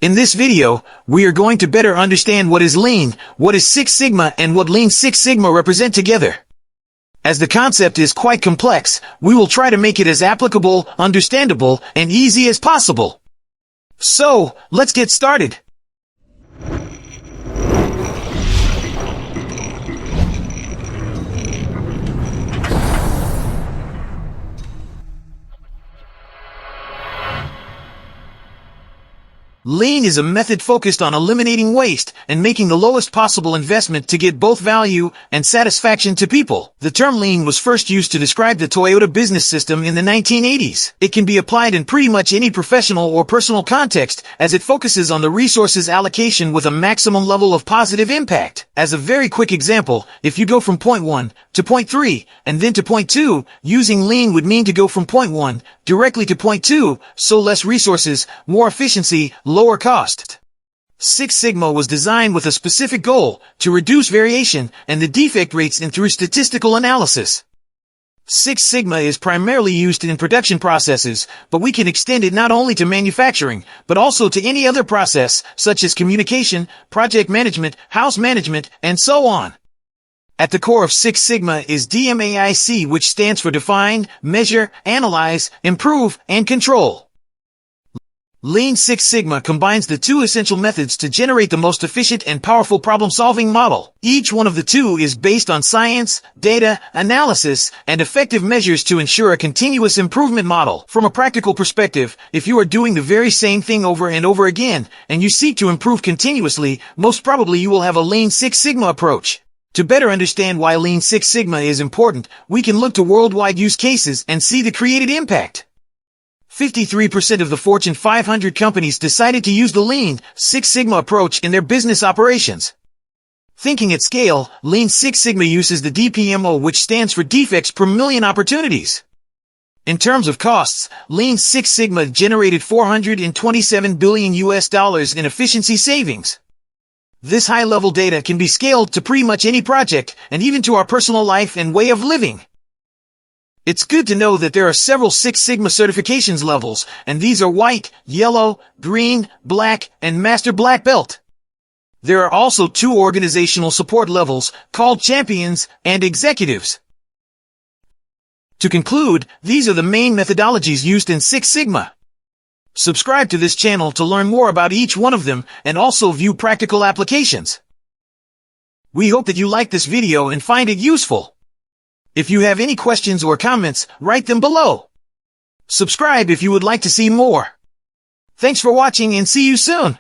In this video, we are going to better understand what is Lean, what is Six Sigma, and what Lean Six Sigma represent together. As the concept is quite complex, we will try to make it as applicable, understandable, and easy as possible. So, let's get started. Lean is a method focused on eliminating waste and making the lowest possible investment to get both value and satisfaction to people. The term Lean was first used to describe the Toyota business system in the 1980s. It can be applied in pretty much any professional or personal context, as it focuses on the resources allocation with a maximum level of positive impact. As a very quick example, if you go from point 1 to point 3 and then to point 2, using Lean would mean to go from point 1 directly to point 2, so less resources, more efficiency, lower cost. Six Sigma was designed with a specific goal, to reduce variation and the defect rates and through statistical analysis. Six Sigma is primarily used in production processes, but we can extend it not only to manufacturing, but also to any other process, such as communication, project management, house management, and so on. At the core of Six Sigma is DMAIC, which stands for Define, Measure, Analyze, Improve, and Control. Lean Six Sigma combines the two essential methods to generate the most efficient and powerful problem-solving model. Each one of the two is based on science, data, analysis, and effective measures to ensure a continuous improvement model. From a practical perspective, if you are doing the very same thing over and over again, and you seek to improve continuously, most probably you will have a Lean Six Sigma approach. To better understand why Lean Six Sigma is important, we can look to worldwide use cases and see the created impact. 53% of the Fortune 500 companies decided to use the Lean Six Sigma approach in their business operations. Thinking at scale, Lean Six Sigma uses the DPMO, which stands for defects per million opportunities. In terms of costs, Lean Six Sigma generated $427 billion in efficiency savings. This high-level data can be scaled to pretty much any project, and even to our personal life and way of living. It's good to know that there are several Six Sigma certifications levels, and these are white, yellow, green, black, and master black belt. There are also two organizational support levels, called champions and executives. To conclude, these are the main methodologies used in Six Sigma. Subscribe to this channel to learn more about each one of them and also view practical applications. We hope that you like this video and find it useful. If you have any questions or comments, write them below. Subscribe if you would like to see more. Thanks for watching and see you soon.